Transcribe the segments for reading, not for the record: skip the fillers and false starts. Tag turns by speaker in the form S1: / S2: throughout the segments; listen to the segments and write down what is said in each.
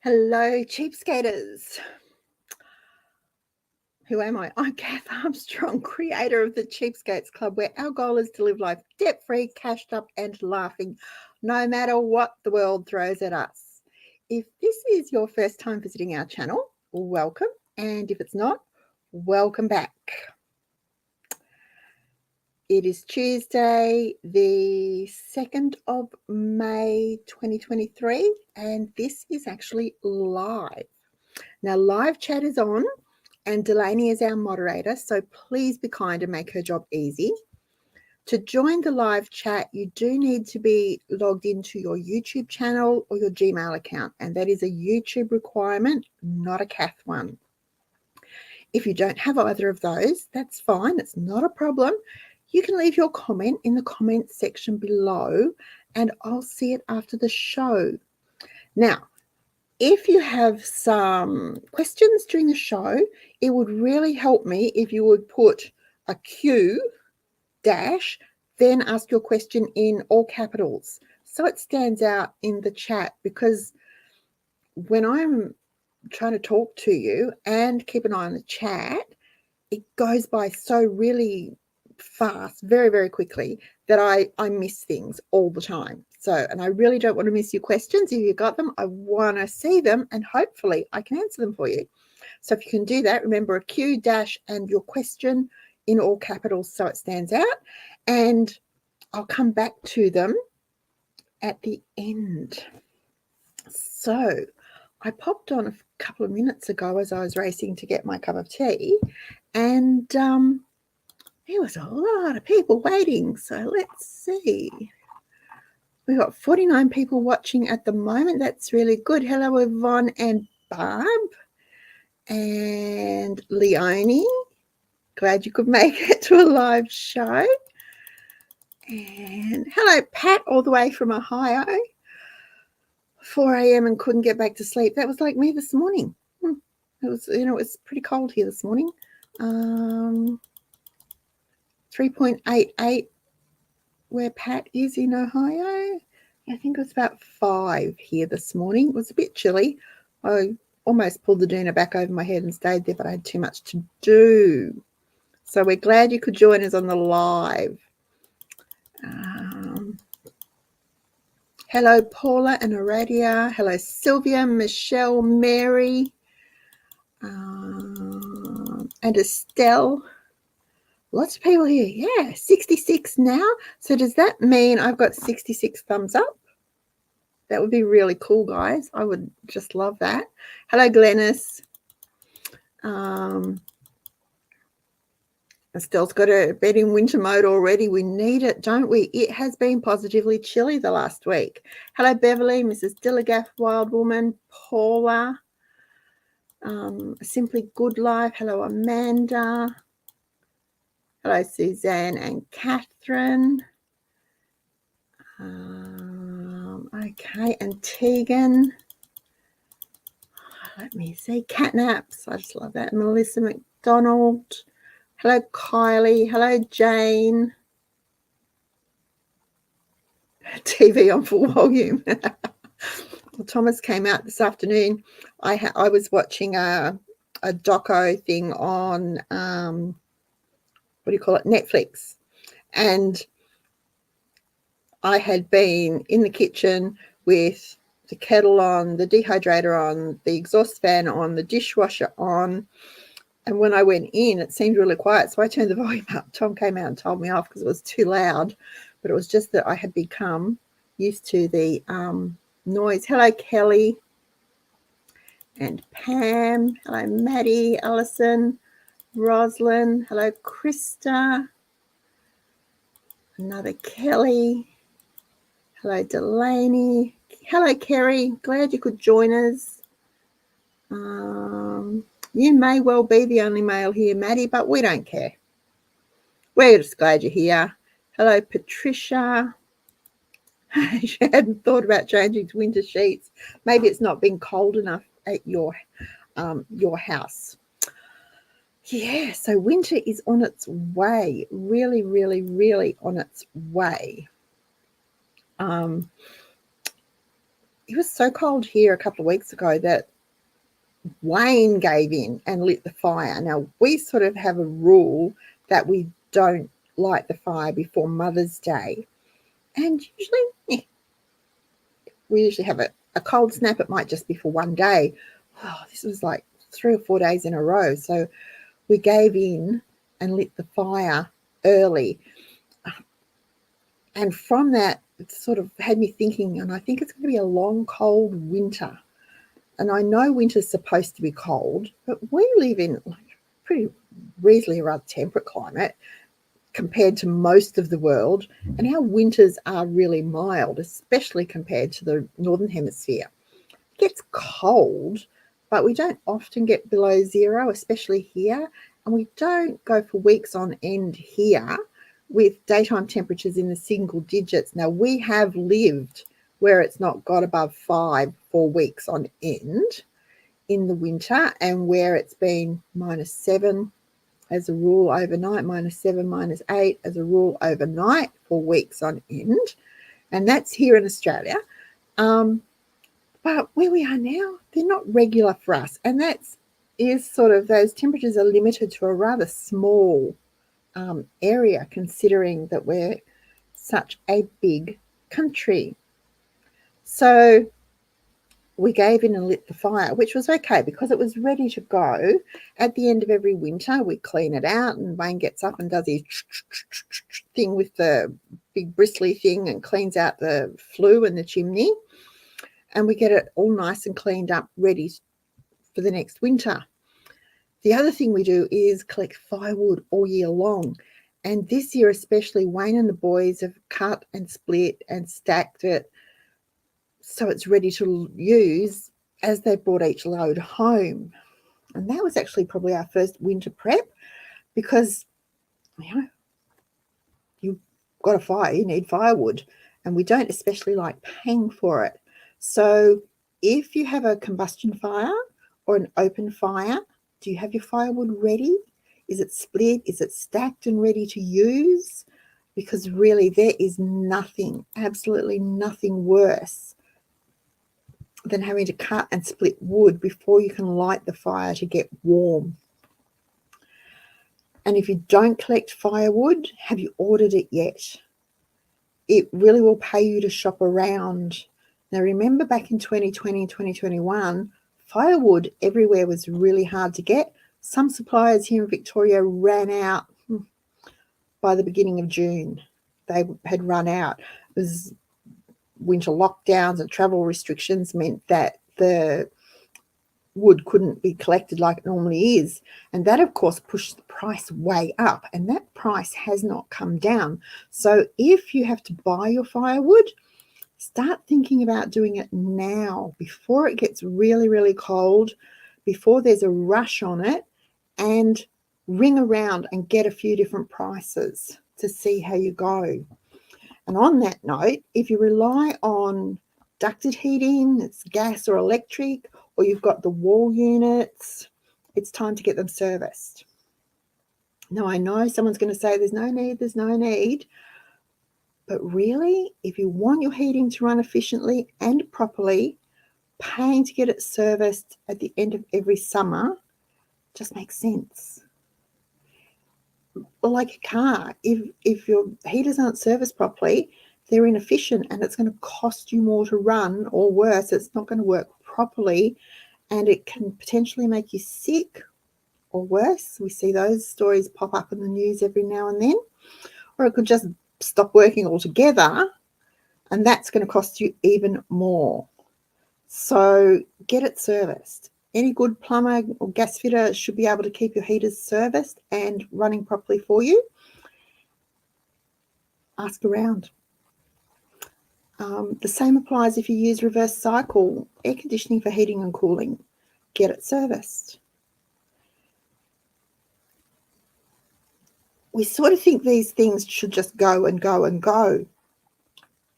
S1: Hello, Cheapskaters. Who am I? I'm Kath Armstrong, creator of the Cheapskates Club, where our goal is to live life debt-free, cashed up, and laughing, no matter what the world throws at us. If this is your first time visiting our channel, welcome. And if it's not, welcome back. It is Tuesday, the 2nd of May, 2023, and this is actually live. Now, live chat is on, and Delaney is our moderator, so please be kind and make her job easy. To join the live chat, you do need to be logged into your YouTube channel or your Gmail account, and that is a YouTube requirement, not a Kath one. If you don't have either of those, that's fine. It's not a problem. You can leave your comment in the comment section below, and I'll see it after the show. Now, if you have some questions during the show, it would really help me if you would put a Q dash, then ask your question in all capitals, so it stands out in the chat, because when I'm trying to talk to you and keep an eye on the chat, it goes by so really fast, very, very quickly, that I miss things all the time. So, and I really don't want to miss your questions. If you got them, I want to see them, and hopefully I can answer them for you. So if you can do that, remember a Q dash and your question in all capitals so it stands out, and I'll come back to them at the end. So I popped on a couple of minutes ago as I was racing to get my cup of tea, and there was a lot of people waiting. So let's see. We've got 49 people watching at the moment. That's really good. Hello, Yvonne and Barb and Leonie. Glad you could make it to a live show. And hello, Pat, all the way from Ohio. 4 a.m. and couldn't get back to sleep. That was like me this morning. It was, it was pretty cold here this morning. 3.88 where Pat is in Ohio. I think it was about 5 here this morning. It was a bit chilly. I almost pulled the doona back over my head and stayed there, but I had too much to do. So we're glad you could join us on the live. Hello, Paula and Aradia. Hello, Sylvia, Michelle, Mary, and Estelle. Lots of people here. Yeah, 66 now. So does that mean I've got 66 thumbs up? That would be really cool, guys. I would just love that. Hello, Glennis. Estelle's got her bed in winter mode already. We need it, don't we? It has been positively chilly the last week. Hello, Beverly, Mrs. Dillagaff, Wild Woman, Paula, Simply Good Life. Hello, Amanda. Hello, Suzanne and Catherine. Okay, and Tegan. Let me see. Catnaps. I just love that. Melissa McDonald. Hello, Kylie. Hello, Jane. TV on full volume. Well, Thomas came out this afternoon. I was watching a doco thing on, what do you call it, Netflix. And I had been in the kitchen with the kettle on, the dehydrator on, the exhaust fan on, the dishwasher on. And when I went in, it seemed really quiet. So I turned the volume up. Tom came out and told me off because it was too loud. But it was just that I had become used to the noise. Hello, Kelly and Pam. Hello, Maddie, Alison, Roslyn. Hello, Krista. Another Kelly. Hello, Delaney. Hello, Kerry. Glad you could join us. You may well be the only male here, Maddie, but we don't care. We're just glad you're here. Hello, Patricia. She hadn't thought about changing to winter sheets. Maybe it's not been cold enough at your house. Yeah, so winter is on its way. Really, really, really on its way. it was so cold here a couple of weeks ago that Wayne gave in and lit the fire. Now, we sort of have a rule that we don't light the fire before Mother's Day. And usually, we usually have a cold snap. It might just be for one day. Oh, this was like 3 or 4 days in a row. So we gave in and lit the fire early. And from that, it sort of had me thinking, and I think it's going to be a long, cold winter. And I know winter's supposed to be cold, but we live in like pretty reasonably rather temperate climate compared to most of the world. And our winters are really mild, especially compared to the Northern Hemisphere. It gets cold, but we don't often get below zero, especially here. And we don't go for weeks on end here with daytime temperatures in the single digits. Now, we have lived where it's not got above 5 for weeks on end in the winter, and where it's been -7 as a rule overnight, -7, -8 as a rule overnight for weeks on end. And that's here in Australia. But where we are now, they're not regular for us. And is sort of, those temperatures are limited to a rather small area, considering that we're such a big country. So we gave in and lit the fire, which was okay because it was ready to go. At the end of every winter, we clean it out, and Wayne gets up and does his thing with the big bristly thing and cleans out the flue and the chimney, and we get it all nice and cleaned up, ready for the next winter. The other thing we do is collect firewood all year long. And this year especially, Wayne and the boys have cut and split and stacked it so it's ready to use as they brought each load home. And that was actually probably our first winter prep, because you've got a fire, you need firewood, and we don't especially like paying for it. So if you have a combustion fire or an open fire, do you have your firewood ready? Is it split? Is it stacked and ready to use? Because really, there is nothing, absolutely nothing worse than having to cut and split wood before you can light the fire to get warm. And if you don't collect firewood, have you ordered it yet? It really will pay you to shop around. Now, remember back in 2020, 2021, firewood everywhere was really hard to get. Some suppliers here in Victoria ran out by the beginning of June. They had run out. It was winter lockdowns and travel restrictions meant that the wood couldn't be collected like it normally is. And that, of course, pushed the price way up. And that price has not come down. So if you have to buy your firewood, start thinking about doing it now before it gets really, really cold, before there's a rush on it, and ring around and get a few different prices to see how you go. And on that note, if you rely on ducted heating, it's gas or electric, or you've got the wall units, it's time to get them serviced. Now, I know someone's going to say there's no need. But really, if you want your heating to run efficiently and properly, paying to get it serviced at the end of every summer just makes sense. Or like a car, if your heaters aren't serviced properly, they're inefficient and it's going to cost you more to run, or worse, it's not going to work properly and it can potentially make you sick, or worse. We see those stories pop up in the news every now and then. Or it could just stop working altogether, and that's going to cost you even more. So get it serviced. Any good plumber or gas fitter should be able to keep your heaters serviced and running properly for you. Ask around. The same applies if you use reverse cycle air conditioning for heating and cooling. Get it serviced. We sort of think these things should just go and go and go.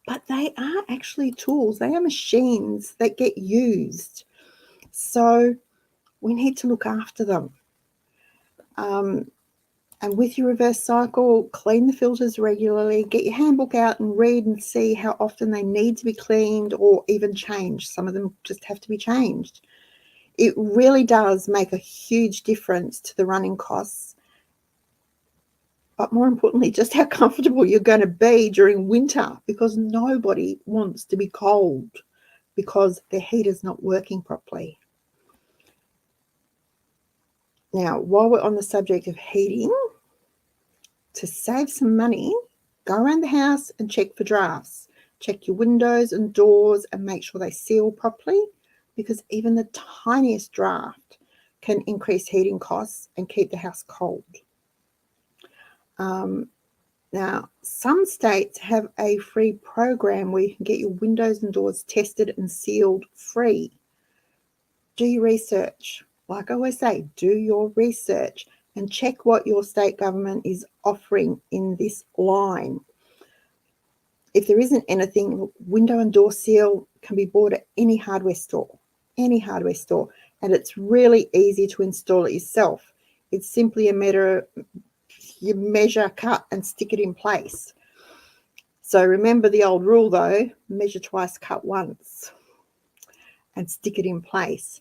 S1: But they are actually tools. They are machines that get used. So we need to look after them. And with your reverse cycle, clean the filters regularly. Get your handbook out and read and see how often they need to be cleaned or even changed. Some of them just have to be changed. It really does make a huge difference to the running costs. But more importantly, just how comfortable you're going to be during winter, because nobody wants to be cold because their heater's not working properly. Now, while we're on the subject of heating, to save some money, go around the house and check for drafts. Check your windows and doors and make sure they seal properly, because even the tiniest draft can increase heating costs and keep the house cold. Now, some states have a free program where you can get your windows and doors tested and sealed free. Do your research. Like I always say, do your research and check what your state government is offering in this line. If there isn't anything, window and door seal can be bought at any hardware store, and it's really easy to install it yourself. It's simply a matter of you measure, cut, and stick it in place. So remember the old rule though, measure twice, cut once, and stick it in place.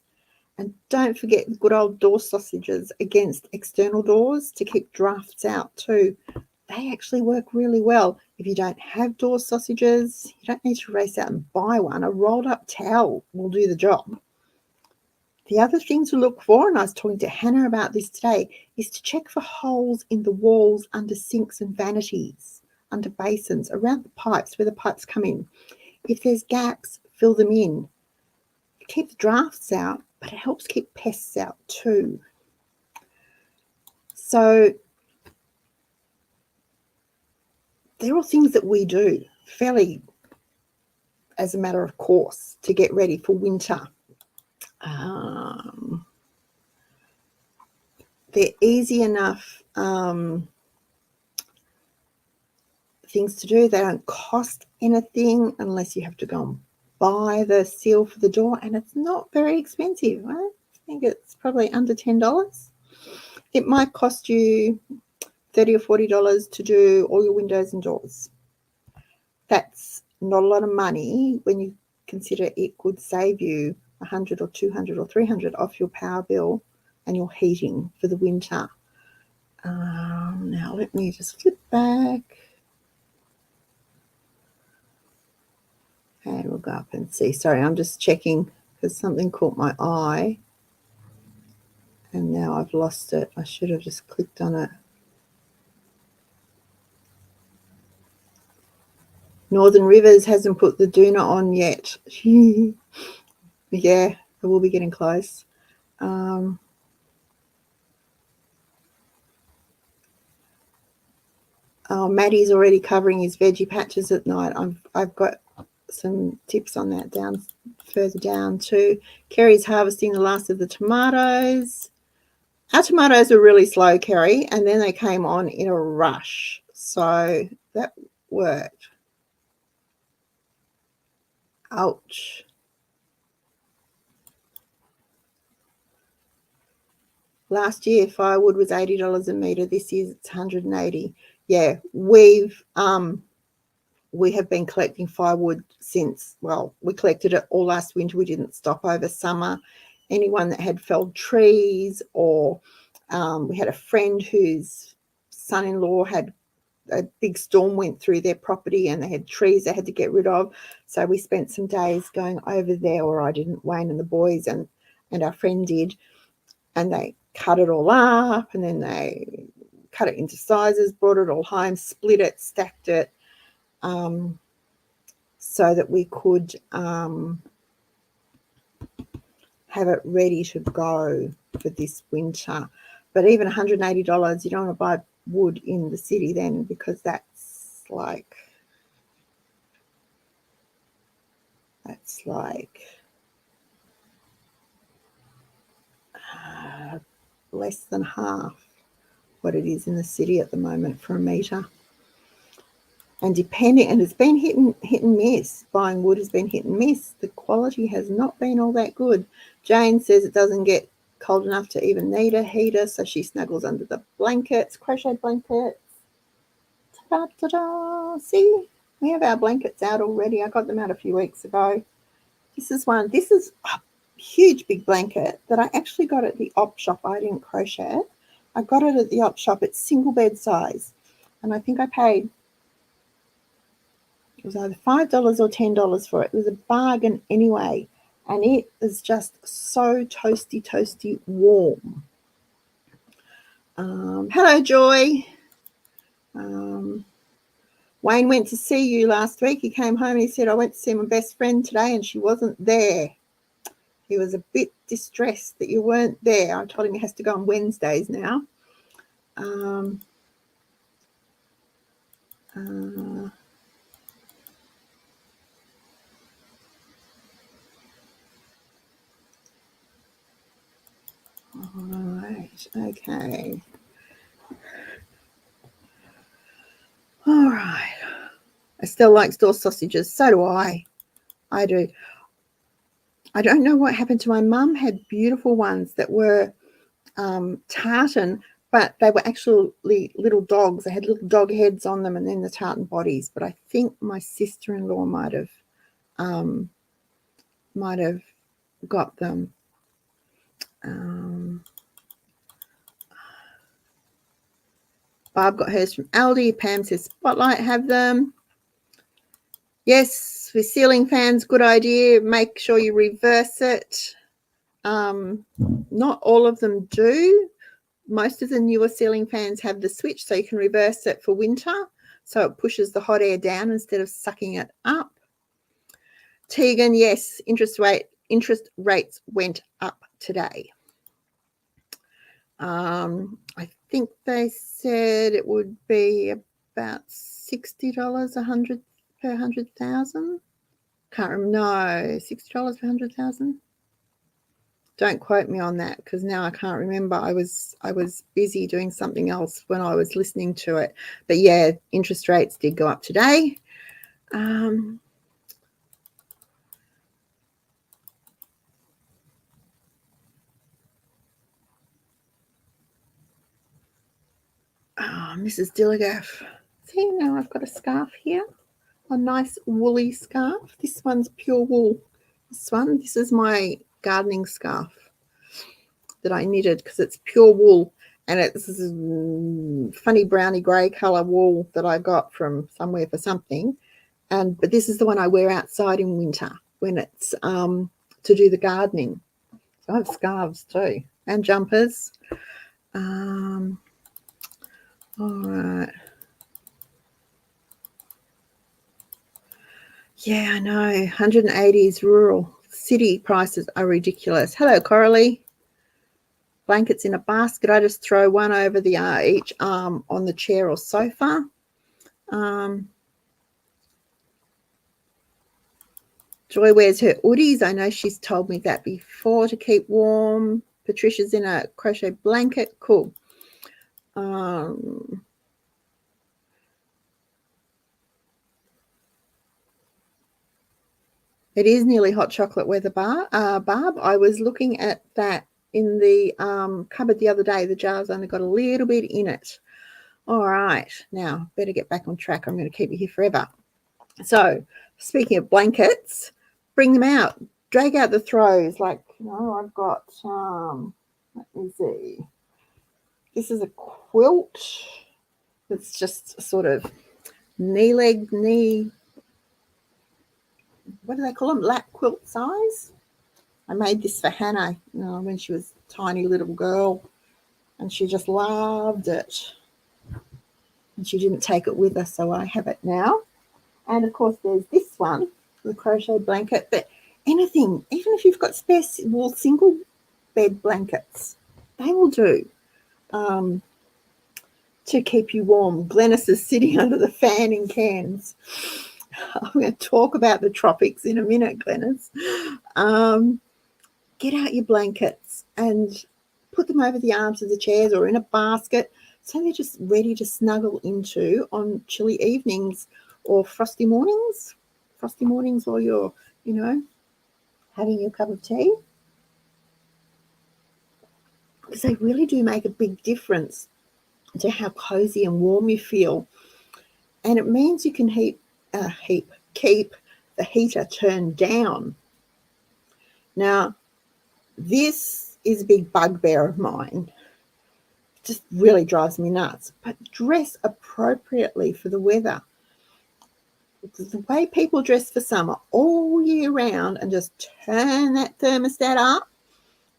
S1: And don't forget the good old door sausages against external doors to keep drafts out too. They actually work really well. If you don't have door sausages, you don't need to race out and buy one. A rolled up towel will do the job. The other thing to look for, and I was talking to Hannah about this today, is to check for holes in the walls under sinks and vanities, under basins, around the pipes, where the pipes come in. If there's gaps, fill them in. Keep the drafts out, but it helps keep pests out too. So they're all things that we do fairly as a matter of course to get ready for winter. They're easy enough things to do. They don't cost anything unless you have to go and buy the seal for the door, and it's not very expensive. I think it's probably under $10. It might cost you $30 or $40 to do all your windows and doors. That's not a lot of money when you consider it could save you $100 or $200 or $300 off your power bill and your heating for the winter. Now let me just flip back. And we'll go up and see. Sorry, I'm just checking because something caught my eye. And now I've lost it. I should have just clicked on it. Northern Rivers hasn't put the doona on yet. Yeah, it will be getting close. Maddie's already covering his veggie patches at night. I've got some tips on that down further down too. Kerry's harvesting the last of the tomatoes. Our tomatoes were really slow, Kerry, and then they came on in a rush. So that worked. Ouch. Last year firewood was $80 a metre. This year it's $180. Yeah, we have been collecting firewood since, well, we collected it all last winter. We didn't stop over summer. Anyone that had felled trees, or we had a friend whose son-in-law had a big storm went through their property and they had trees they had to get rid of. So we spent some days going over there, or I didn't, Wayne and the boys and our friend did, and they cut it all up, and then they cut it into sizes, brought it all home, split it, stacked it, so that we could have it ready to go for this winter. But even $180, you don't want to buy wood in the city then, because that's like less than half what it is in the city at the moment for a metre. And depending, and it's been hit and miss. Buying wood has been hit and miss. The quality has not been all that good. Jane says it doesn't get cold enough to even need a heater, so she snuggles under the blankets, crochet blankets. Ta-da! See, we have our blankets out already. I got them out a few weeks ago. This is one. This is a huge big blanket that I actually got at the op shop. I didn't crochet it. I got it at the op shop. It's single bed size, and I think I paid, it was either $5 or $10 for it. It was a bargain anyway, and it is just so toasty warm. Hello, Joy. Wayne went to see you last week. He came home and he said, I went to see my best friend today and she wasn't there. He was a bit distressed that you weren't there. I told him he has to go on Wednesdays now. All right, okay. All right. Estelle likes door sausages. So do I. I do. I don't know what happened to my mum. Had beautiful ones that were tartan, but they were actually little dogs. They had little dog heads on them and then the tartan bodies. But I think my sister-in-law might have got them. Barb got hers from Aldi. Pam says Spotlight have them. Yes, with ceiling fans, good idea. Make sure you reverse it. Not all of them do. Most of the newer ceiling fans have the switch, so you can reverse it for winter, so it pushes the hot air down instead of sucking it up. Tegan, yes, interest rates went up today. I think they said it would be about $60 per 100,000. Can't remember. No, $60 per 100,000. Don't quote me on that because now I can't remember. I was busy doing something else when I was listening to it. But yeah, interest rates did go up today. Mrs. Dilligaff. See, now I've got a scarf here. A nice woolly scarf. This one's pure wool. This is my gardening scarf that I knitted because it's pure wool and it's funny browny grey colour wool that I got from somewhere for something. But this is the one I wear outside in winter when it's to do the gardening. So I have scarves too and jumpers. All right. Yeah, I know. 180 is rural. City prices are ridiculous. Hello, Coralie. Blankets in a basket. I just throw one over the each arm on the chair or sofa. Joy wears her hoodies. I know she's told me that before to keep warm. Patricia's in a crochet blanket. Cool. It is nearly hot chocolate weather, Barb. I was looking at that in the cupboard the other day. The jar's only got a little bit in it. All right. Now, better get back on track. I'm going to keep you here forever. So, speaking of blankets, bring them out. Drag out the throws. Like, I've got, let me see. This is a quilt. It's just sort of what do they call them? Lap quilt size. I made this for Hannah, when she was a tiny little girl, and she just loved it. And she didn't take it with her, so I have it now. And of course, there's this one, the crochet blanket. But anything, even if you've got spare wool single bed blankets, they will do to keep you warm. Glennis is sitting under the fan in Cairns. I'm going to talk about the tropics in a minute, Glennis. Get out your blankets and put them over the arms of the chairs or in a basket so they're just ready to snuggle into on chilly evenings or frosty mornings while you're, having your cup of tea. because they really do make a big difference to how cozy and warm you feel. And it means you can keep the heater turned down. Now, this is a big bugbear of mine. It just really drives me nuts. But dress appropriately for the weather. Because the way people dress for summer all year round and just turn that thermostat up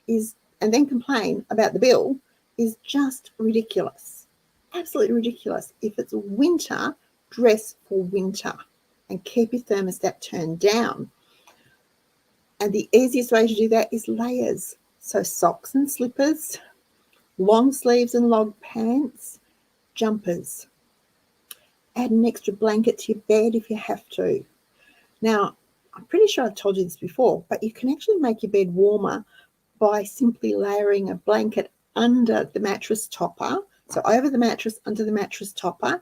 S1: and then complain about the bill is just ridiculous. Absolutely ridiculous. If it's winter, dress for winter and keep your thermostat turned down. And the easiest way to do that is layers. So socks and slippers, long sleeves and log pants, jumpers. Add an extra blanket to your bed if you have to. Now, I'm pretty sure I've told you this before, but you can actually make your bed warmer by simply layering a blanket under the mattress topper, so over the mattress, under the mattress topper,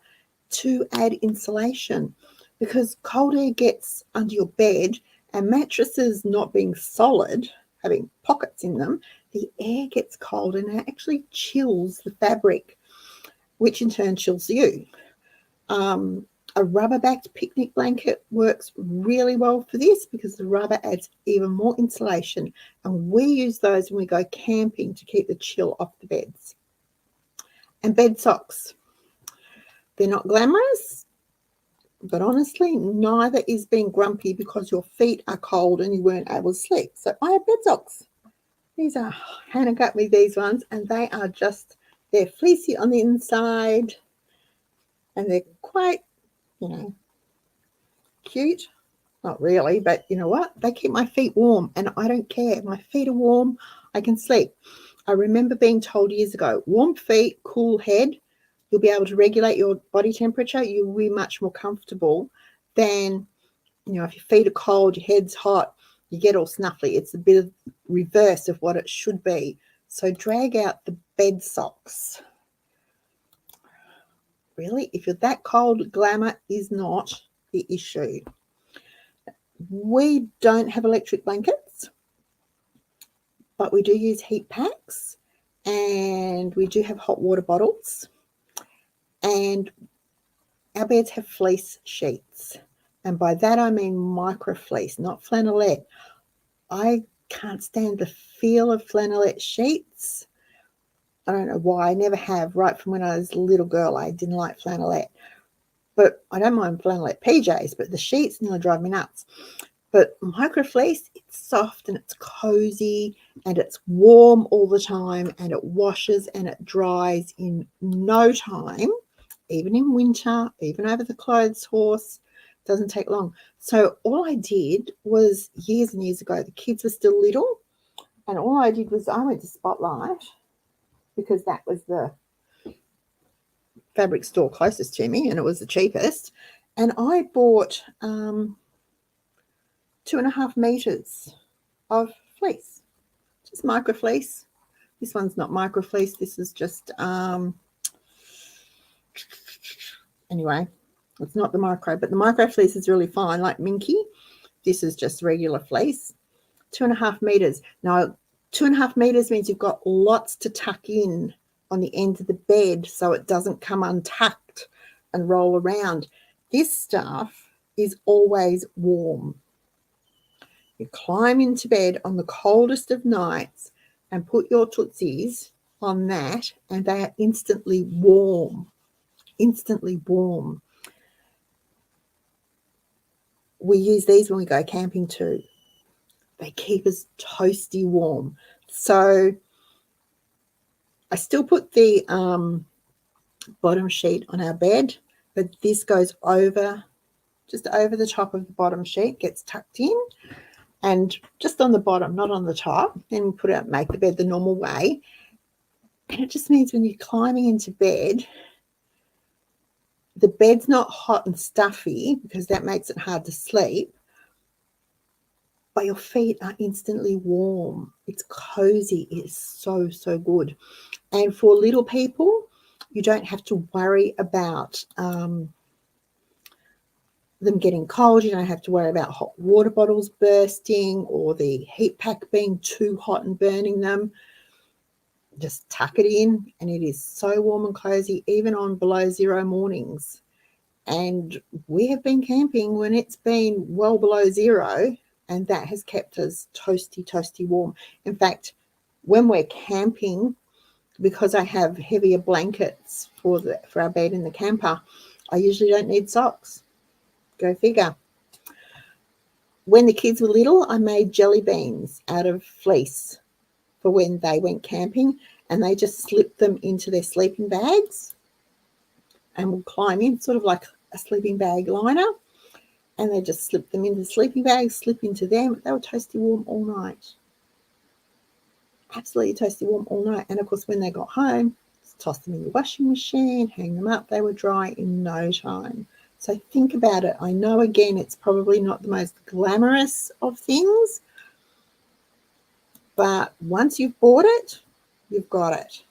S1: to add insulation, because cold air gets under your bed, and mattresses not being solid, having pockets in them, the air gets cold and it actually chills the fabric, which in turn chills you. A rubber-backed picnic blanket works really well for this because the rubber adds even more insulation, and we use those when we go camping to keep the chill off the beds. And bed socks. They're not glamorous, but honestly, neither is being grumpy because your feet are cold and you weren't able to sleep. So I have bed socks. These are, Hannah got me these ones, and they're fleecy on the inside, and they're quite, cute. Not really, but you know what? They keep my feet warm, and I don't care. My feet are warm. I can sleep. I remember being told years ago, warm feet, cool head. You'll be able to regulate your body temperature. You'll be much more comfortable than, if your feet are cold, your head's hot, you get all snuffly. It's a bit of reverse of what it should be. So drag out the bed socks. Really, if you're that cold, glamour is not the issue. We don't have electric blankets, but we do use heat packs, and we do have hot water bottles, and our beds have fleece sheets. And by that I mean micro fleece, not flannelette. I can't stand the feel of flannelette sheets. I don't know why. I never have. Right from when I was a little girl, I didn't like flannelette. But I don't mind flannelette PJs, but the sheets nearly drive me nuts. But micro fleece, it's soft and it's cozy and it's warm all the time, and it washes and it dries in no time, even in winter, even over the clothes horse. It doesn't take long. So all I did was, years and years ago, the kids were still little, and all I did was I went to Spotlight, because that was the fabric store closest to me and it was the cheapest, and I bought 2.5 meters of fleece, just micro fleece. This one's not micro fleece. This is just anyway, it's not the micro, but the micro fleece is really fine, like minky. This is just regular fleece. 2.5 meters. Now 2.5 meters means you've got lots to tuck in on the end of the bed so it doesn't come untucked and roll around. This stuff is always warm. You climb into bed on the coldest of nights and put your tootsies on that, and they are instantly warm. Instantly warm. We use these when we go camping too. They keep us toasty warm. So I still put the bottom sheet on our bed, but this goes over, just over the top of the bottom sheet, gets tucked in, and just on the bottom, not on the top. Then we put it out, make the bed the normal way. And it just means when you're climbing into bed, the bed's not hot and stuffy, because that makes it hard to sleep, but your feet are instantly warm. It's cozy. It's so, so good. And for little people, you don't have to worry about them getting cold. You don't have to worry about hot water bottles bursting or the heat pack being too hot and burning them. just tuck it in, and it is so warm and cozy, even on below zero mornings. And we have been camping when it's been well below zero, and that has kept us toasty warm. In fact, when we're camping, because I have heavier blankets for our bed in the camper, I usually don't need socks. Go figure. When the kids were little, I made jelly beans out of fleece for when they went camping, and they just slipped them into their sleeping bags and would climb in, sort of like a sleeping bag liner, and they just slip them into the sleeping bags, slip into them. They were toasty warm all night. Absolutely toasty warm all night. And of course, when they got home, toss them in the washing machine, hang them up. They were dry in no time. So think about it. I know, again, it's probably not the most glamorous of things, but once you've bought it, you've got it.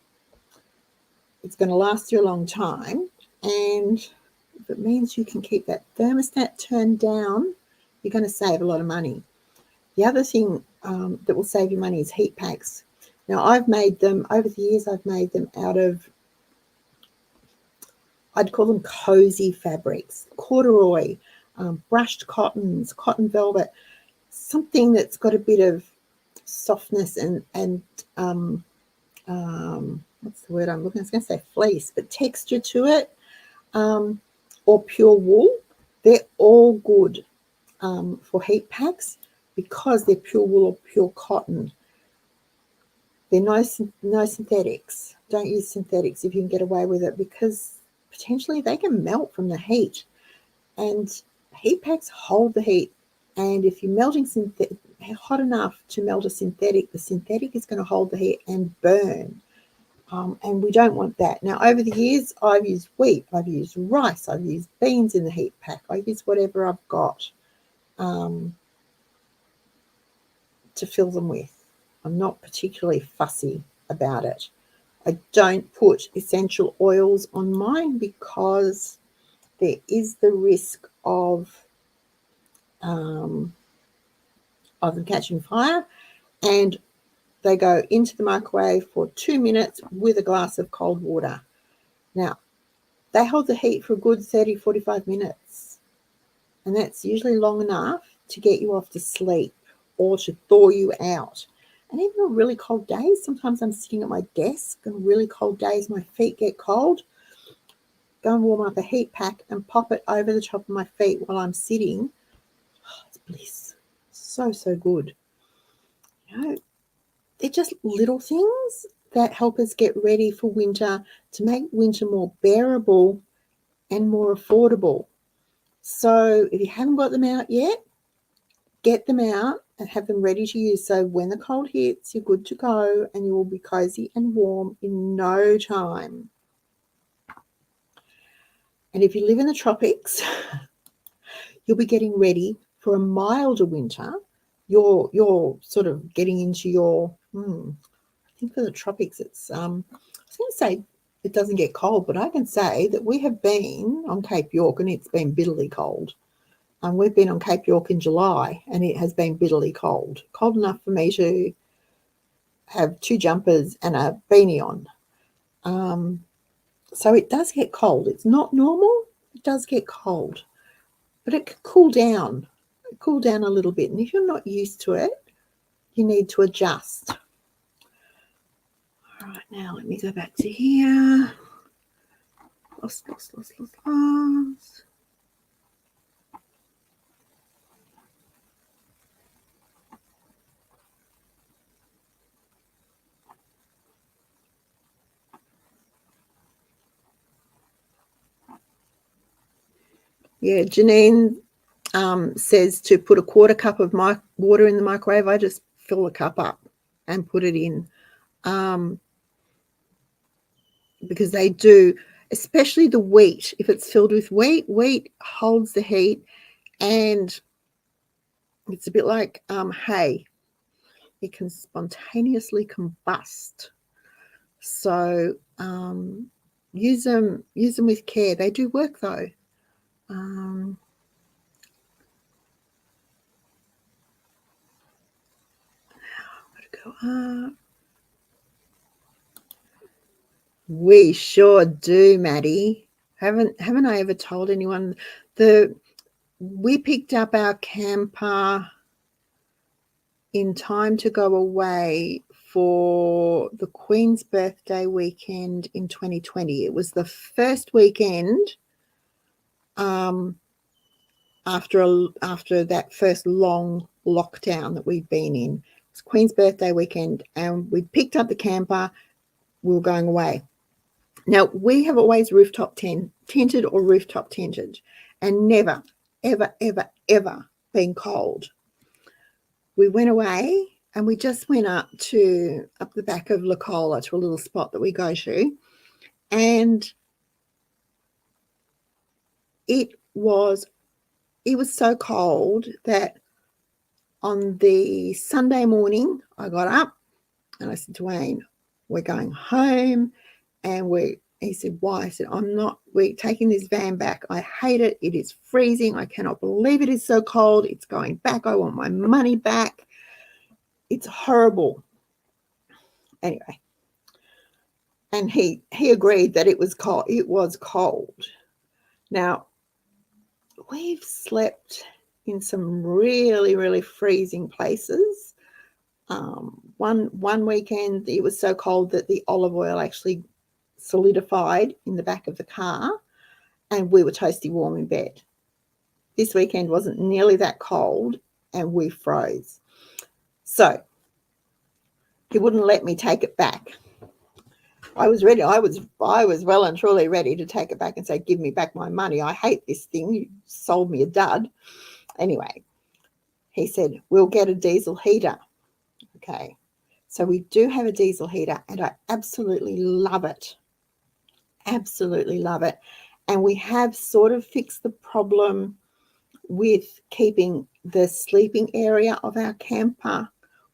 S1: It's going to last you a long time. And if it means you can keep that thermostat turned down, you're going to save a lot of money. The other thing that will save you money is heat packs. Now, I've made them, over the years, I've made them out of, I'd call them cozy fabrics, corduroy, brushed cottons, cotton velvet, something that's got a bit of softness and what's the word I'm looking? I was going to say fleece, but texture to it, or pure wool. They're all good for heat packs because they're pure wool or pure cotton. They're no synthetics. Don't use synthetics if you can get away with it, because potentially they can melt from the heat. And heat packs hold the heat. And if you're melting hot enough to melt a synthetic, the synthetic is going to hold the heat and burn. And we don't want that. Now, over the years, I've used wheat, I've used rice, I've used beans in the heat pack. I use whatever I've got to fill them with. I'm not particularly fussy about it. I don't put essential oils on mine because there is the risk of them catching fire, and they go into the microwave for 2 minutes with a glass of cold water. Now, they hold the heat for a good 30-45 minutes, and that's usually long enough to get you off to sleep or to thaw you out. And even on really cold days, sometimes I'm sitting at my desk on really cold days, my feet get cold. Go and warm up a heat pack and pop it over the top of my feet while I'm sitting. Oh, it's bliss. So good. You know, they're just little things that help us get ready for winter, to make winter more bearable and more affordable. So if you haven't got them out yet, get them out and have them ready to use. So when the cold hits, you're good to go and you will be cozy and warm in no time. And if you live in the tropics, you'll be getting ready for a milder winter. You're sort of getting into your, I think for the tropics, it's, I was going to say it doesn't get cold, but I can say that we have been on Cape York and it's been bitterly cold. We've been on Cape York in July and it has been bitterly cold. Cold enough for me to have 2 jumpers and a beanie on. So it does get cold. It's not normal. It does get cold. But it can cool down a little bit. And if you're not used to it, you need to adjust. All right, now let me go back to here. Lost. Yeah, Janine says to put a 1/4 cup of water in the microwave. I just fill the cup up and put it in, because they do, especially the wheat. If it's filled with wheat holds the heat, and it's a bit like hay. It can spontaneously combust. So use them with care. They do work though. Go up. We sure do, Maddie. Haven't I ever told anyone? We picked up our camper in time to go away for the Queen's birthday weekend in 2020. It was the first weekend after that first long lockdown that we'd been in. It was Queen's birthday weekend, and we picked up the camper. We were going away. Now, we have always rooftop tented or rooftop tented, and never, ever, ever, ever been cold. We went away and we just went up the back of Lacola to a little spot that we go to, and it was so cold that on the Sunday morning I got up and I said to Wayne, we're going home. And he said, why? I said, we're taking this van back. I hate it. It is freezing. I cannot believe it is so cold. It's going back. I want my money back. It's horrible. Anyway, and he agreed that it was cold. It was cold. Now, we've slept in some really, really freezing places. One weekend, it was so cold that the olive oil actually solidified in the back of the car, and we were toasty warm in bed. This weekend wasn't nearly that cold, and we froze. So he wouldn't let me take it back. I was ready. I was well and truly ready to take it back and say, give me back my money. I hate this thing. You sold me a dud. Anyway, he said, we'll get a diesel heater. Okay. So we do have a diesel heater, and I absolutely love it. Absolutely love it. And we have sort of fixed the problem with keeping the sleeping area of our camper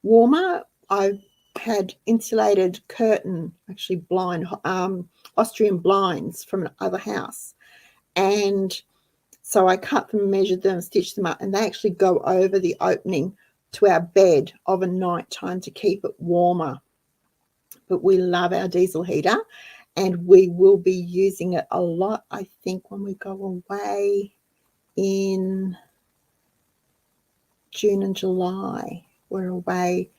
S1: warmer. I had insulated curtain, actually blind, Austrian blinds from another house. And so I cut them, measured them, stitched them up, and they actually go over the opening to our bed of a night time to keep it warmer. But we love our diesel heater, and we will be using it a lot, I think, when we go away in June and July. We're away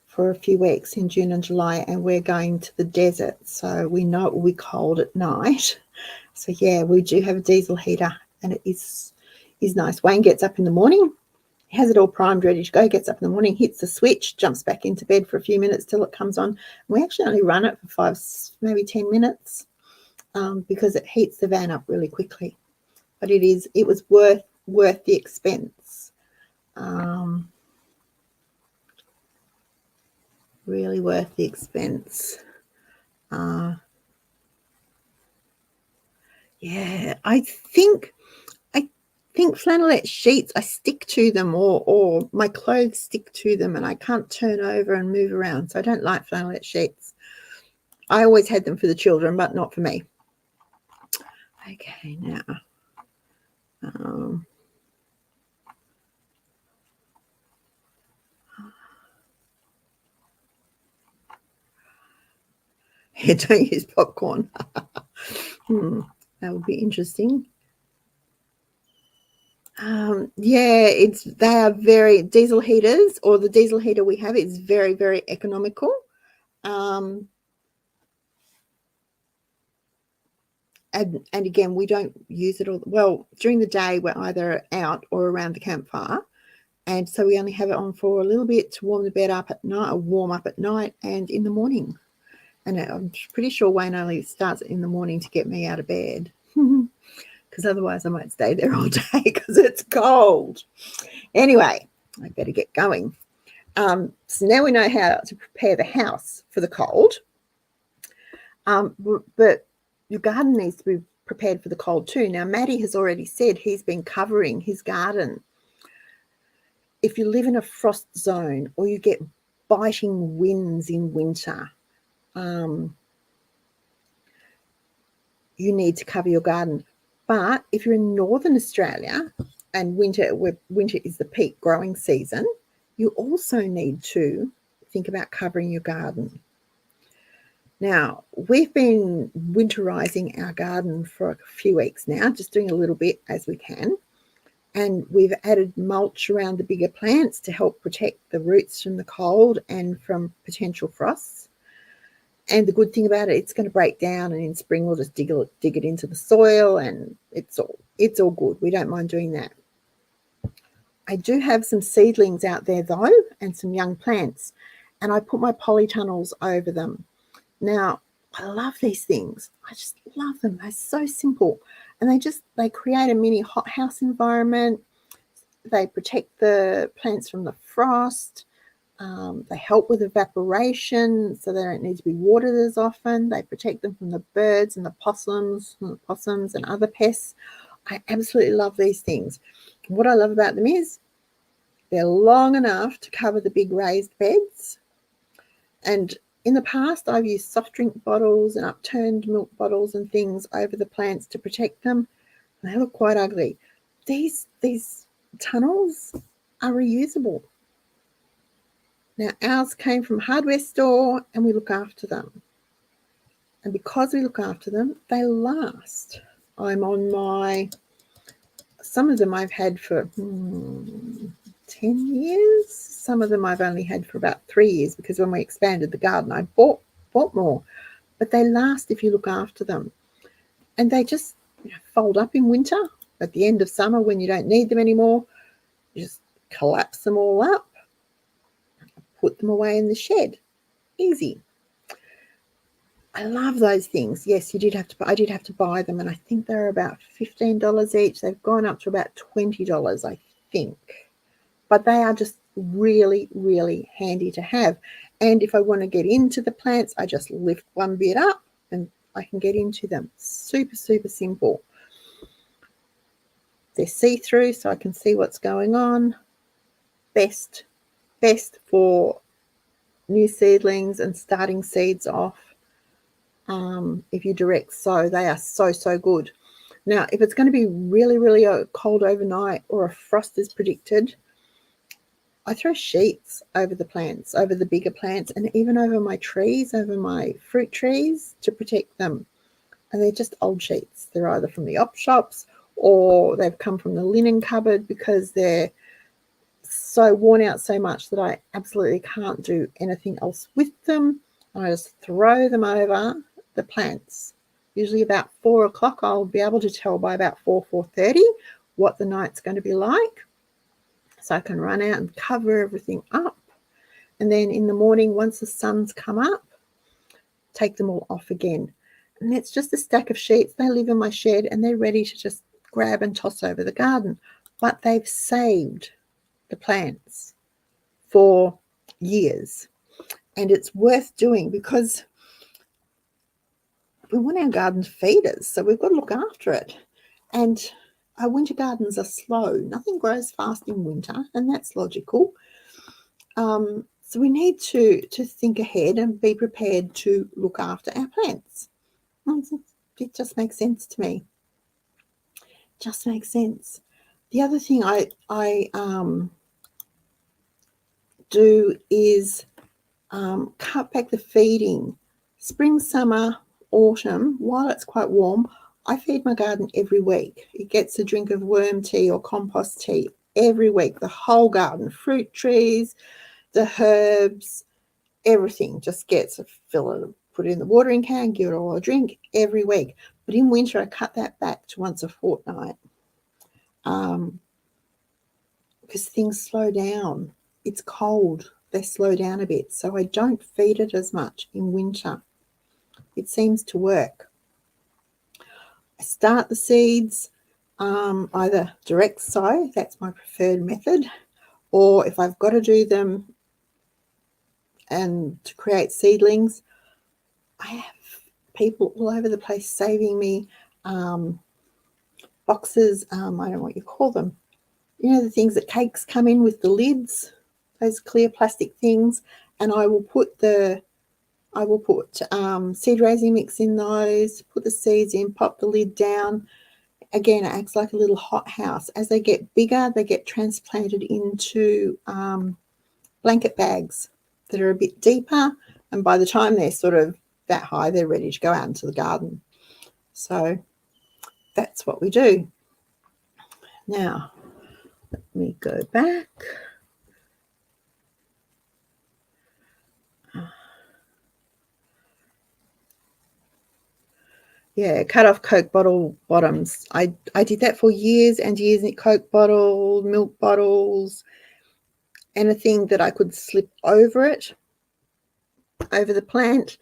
S1: for a few weeks in June and July, and we're going to the desert. So we know it will be cold at night. So, yeah, we do have a diesel heater, and it is nice. Wayne gets up in the morning. He has it all primed, ready to go, gets up in the morning, hits the switch, jumps back into bed for a few minutes till it comes on. We actually only run it for 5, maybe 10 minutes because it heats the van up really quickly. But it was worth the expense. Really worth the expense. Yeah, I think flannelette sheets, I stick to them, or my clothes stick to them, and I can't turn over and move around. So I don't like flannelette sheets. I always had them for the children, but not for me. Okay, now. Yeah, don't use popcorn. That would be interesting. Yeah, they are very diesel heaters, or the diesel heater we have is very, very economical. And again, we don't use it all. Well, during the day, we're either out or around the campfire. And so we only have it on for a little bit to warm the bed up at night, or warm up at night and in the morning. And I'm pretty sure Wayne only starts in the morning to get me out of bed, because otherwise I might stay there all day because it's cold. Anyway, I better get going. So now we know how to prepare the house for the cold. But your garden needs to be prepared for the cold too. Now, Maddie has already said he's been covering his garden. If you live in a frost zone or you get biting winds in winter, you need to cover your garden. But if you're in Northern Australia and winter is the peak growing season, you also need to think about covering your garden. Now, we've been winterizing our garden for a few weeks now, just doing a little bit as we can. And we've added mulch around the bigger plants to help protect the roots from the cold and from potential frosts. And the good thing about it, it's going to break down, and in spring we'll just dig it into the soil, and it's all good. We don't mind doing that. I do have some seedlings out there though, and some young plants, and I put my polytunnels over them. Now, I love these things. I just love them. They're so simple, and they create a mini hothouse environment. They protect the plants from the frost. They help with evaporation, so they don't need to be watered as often. They protect them from the birds and the possums and other pests. I absolutely love these things. What I love about them is they're long enough to cover the big raised beds. And in the past, I've used soft drink bottles and upturned milk bottles and things over the plants to protect them. They look quite ugly. These tunnels are reusable. Now, ours came from a hardware store, and we look after them. And because we look after them, they last. I'm on some of them I've had for 10 years. Some of them I've only had for about 3 years, because when we expanded the garden, I bought more. But they last if you look after them. And they just fold up in winter. At the end of summer, when you don't need them anymore, you just collapse them all up, put them away in the shed. Easy. I love those things. Yes, I did have to buy them, and I think they're about $15 each. They've gone up to about $20, I think. But they are just really, really handy to have. And if I want to get into the plants, I just lift one bit up and I can get into them. Super, super simple. They're see-through, so I can see what's going on. Best for new seedlings and starting seeds off. If you direct sow, they are so good. Now, if it's going to be really, really cold overnight, or a frost is predicted, I throw sheets over the plants, over the bigger plants, and even over my trees, over my fruit trees, to protect them. And they're just old sheets. They're either from the op shops, or they've come from the linen cupboard, because they're so worn out so much that I absolutely can't do anything else with them. I just throw them over the plants. Usually about 4 o'clock, I'll be able to tell by about 4:30 what the night's going to be like. So I can run out and cover everything up. And then in the morning, once the sun's come up, take them all off again. And it's just a stack of sheets. They live in my shed, and they're ready to just grab and toss over the garden. But they've saved the plants for years. And it's worth doing, because we want our garden to feed us, so we've got to look after it. And our winter gardens are slow. Nothing grows fast in winter, and that's logical. So we need to think ahead and be prepared to look after our plants. It just makes sense to me. Just makes sense. The other thing I do is cut back the feeding. Spring, summer, autumn, while it's quite warm, I feed my garden every week. It gets a drink of worm tea or compost tea every week. The whole garden, fruit trees, the herbs, everything just gets a fill it, put it in the watering can, give it all a drink every week. But in winter, I cut that back to once a fortnight, because things slow down. It's cold. They slow down a bit. So I don't feed it as much in winter. It seems to work. I start the seeds either direct sow, that's my preferred method, or if I've got to do them and to create seedlings, I have people all over the place saving me boxes, I don't know what you call them, you know, the things that cakes come in with the lids, those clear plastic things, and I will put seed raising mix in those, put the seeds in, pop the lid down. Again, it acts like a little hothouse. As they get bigger, they get transplanted into blanket bags that are a bit deeper, and by the time they're sort of that high, they're ready to go out into the garden. So that's what we do. Now, let me go back. Yeah, cut off Coke bottle bottoms. I did that for years and years. Coke bottle, milk bottles, anything that I could slip over it, over the plant,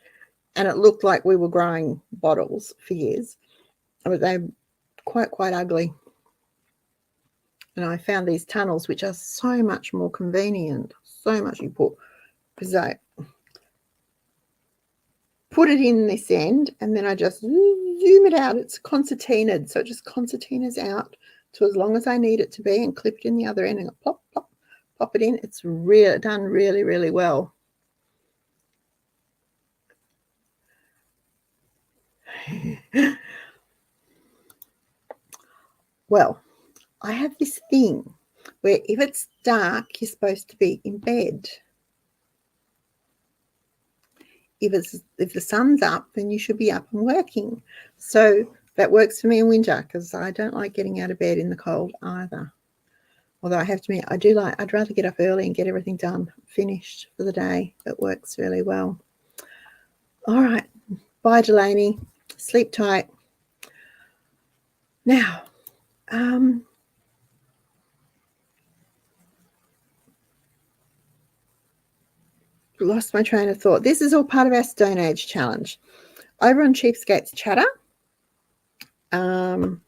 S1: and it looked like we were growing bottles for years. But they're quite ugly. And I found these tunnels, which are so much more convenient. So much you put, because I put it in this end, and then I just zoom it out. It's concertinaed, so it just concertinas out to as long as I need it to be, and clip it in the other end, and plop, plop, pop it in. It's done really, really well. Well, I have this thing where if it's dark, you're supposed to be in bed. If the sun's up, then you should be up and working. So that works for me in winter, because I don't like getting out of bed in the cold either. Although I have to admit, I'd rather get up early and get everything done, finished for the day. It works really well. All right. Bye, Delaney. Sleep tight. Now, lost my train of thought. This is all part of our Stone Age challenge. Over on Cheapskates Chatter, no,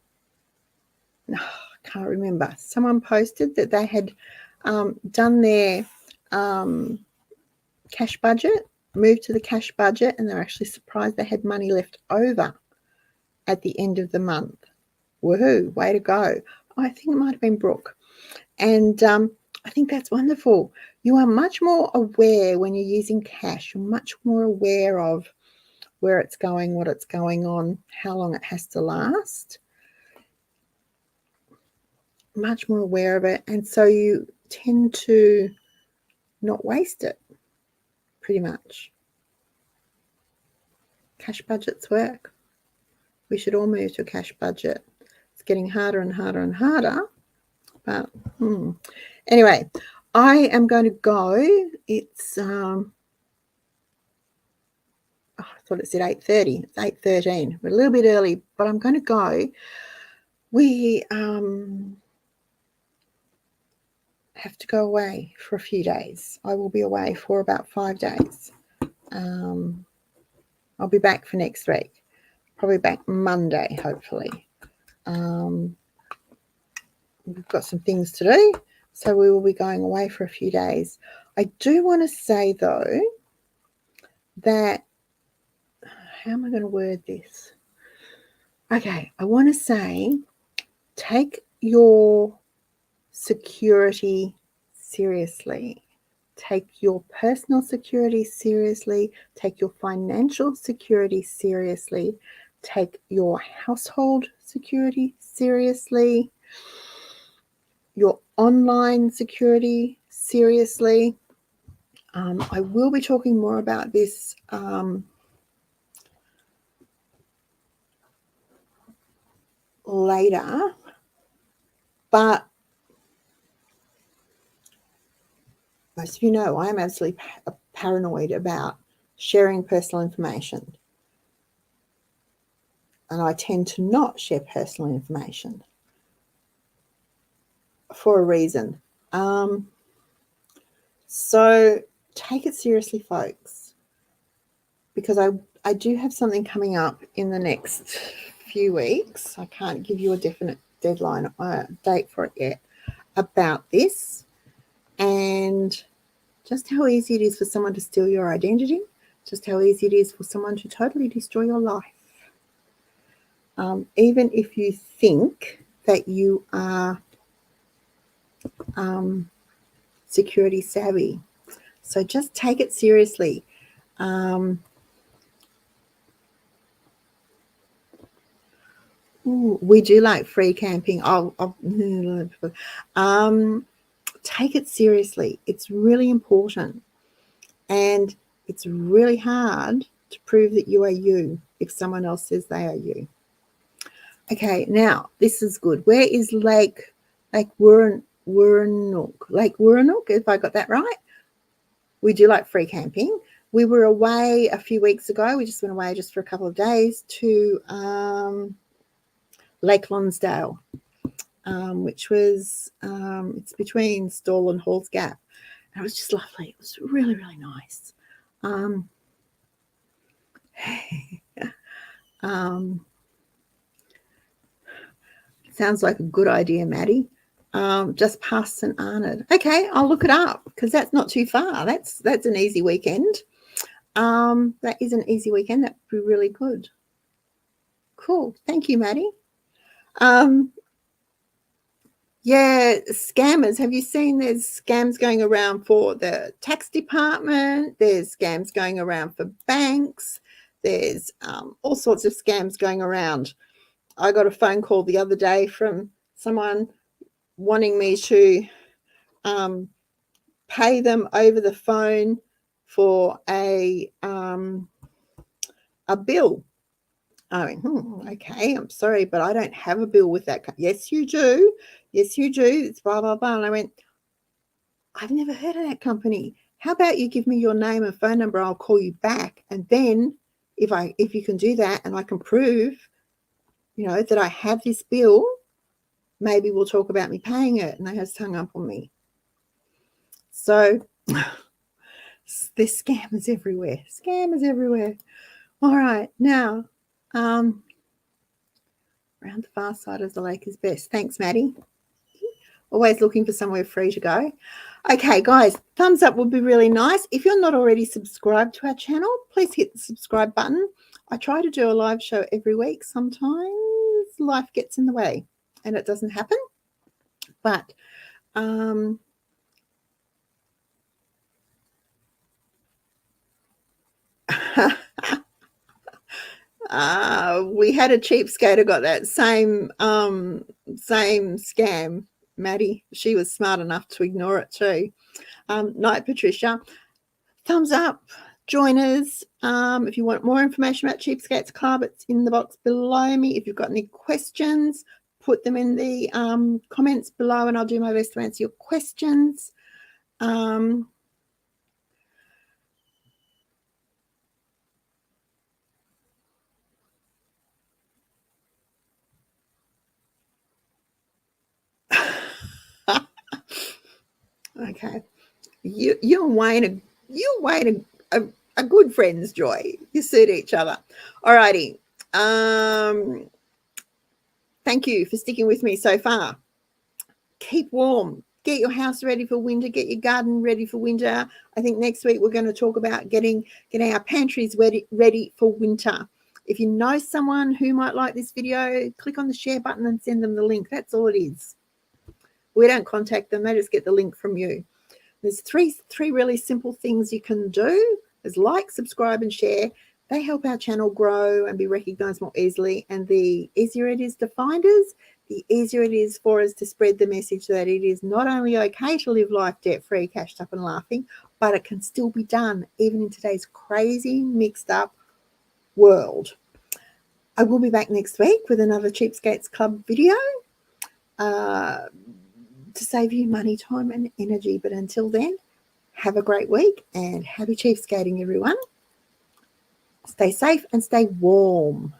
S1: I can't remember. Someone posted that they had done their cash budget, moved to the cash budget, and they're actually surprised they had money left over at the end of the month. Woohoo, way to go. I think it might have been Brooke. And I think that's wonderful. You are much more aware when you're using cash. You're much more aware of where it's going, what it's going on, how long it has to last. Much more aware of it. And so you tend to not waste it, pretty much. Cash budgets work. We should all move to a cash budget. It's getting harder and harder and harder. But anyway, I am going to go. It's I thought it said 8:30. It's 8:13. We're a little bit early, but I'm going to go. We have to go away for a few days. I will be away for about 5 days. I'll be back for next week. Probably back Monday, hopefully. We've got some things to do, so we will be going away for a few days. I do want to say, though, that, how am I going to word this? Okay, I want to say, take your security seriously. Take your personal security seriously. Take your financial security seriously. Take your household security seriously. Your online security seriously. I will be talking more about this later, but most of you know I am absolutely paranoid about sharing personal information, and I tend to not share personal information for a reason. So take it seriously, folks, because I do have something coming up in the next few weeks. I can't give you a definite deadline date for it yet about this, and just how easy it is for someone to steal your identity, just how easy it is for someone to totally destroy your life. Even if you think that you are security savvy. So just take it seriously. We do like free camping. Take it seriously. It's really important. And it's really hard to prove that you are you if someone else says they are you. Okay, now this is good. Where is Lake Wuranook? Lake Wuranook, if I got that right. We do like free camping. We were away a few weeks ago. We just went away just for a couple of days to Lake Lonsdale, which was it's between Stawell and Halls Gap. And it was just lovely. It was really, really nice. Sounds like a good idea, Maddie. Just past St Arnaud. Okay, I'll look it up because that's not too far. That's an easy weekend. That is an easy weekend. That would be really good. Cool. Thank you, Maddie. Yeah, scammers. Have you seen there's scams going around for the tax department? There's scams going around for banks. There's all sorts of scams going around. I got a phone call the other day from someone wanting me to pay them over the phone for a bill. I went, okay, I'm sorry, but I don't have a bill with that. Yes, you do. Yes, you do. It's blah, blah, blah. And I went, I've never heard of that company. How about you give me your name and phone number? I'll call you back. And then if you can do that and I can prove, that I have this bill, maybe we'll talk about me paying it. And they just hung up on me. So there's scammers everywhere. Scammers everywhere. All right. Now, around the far side of the lake is best. Thanks, Maddie. Always looking for somewhere free to go. Okay, guys, thumbs up would be really nice. If you're not already subscribed to our channel, please hit the subscribe button. I try to do a live show every week. Sometimes life gets in the way and it doesn't happen. But we had a cheapskate who got that same scam, Maddie. She was smart enough to ignore it too. Night, Patricia. Thumbs up. Join us. If you want more information about Cheapskates Club, it's in the box below me. If you've got any questions, put them in the comments below and I'll do my best to answer your questions. Okay. You and Wayne are good friends, Joy. You suit each other. All righty. Thank you for sticking with me so far. Keep warm. Get your house ready for winter. Get your garden ready for winter. I think next week we're going to talk about getting our pantries ready for winter. If you know someone who might like this video, click on the share button and send them the link. That's all it is. We don't contact them. They just get the link from you. There's three really simple things you can do. There's like, subscribe, and share. They help our channel grow and be recognized more easily. And the easier it is to find us, the easier it is for us to spread the message that it is not only okay to live life debt-free, cashed up and laughing, but it can still be done even in today's crazy, mixed up world. I will be back next week with another Cheapskates Club video to save you money, time and energy. But until then, have a great week and happy cheapskating, everyone. Stay safe and stay warm.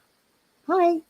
S1: Bye.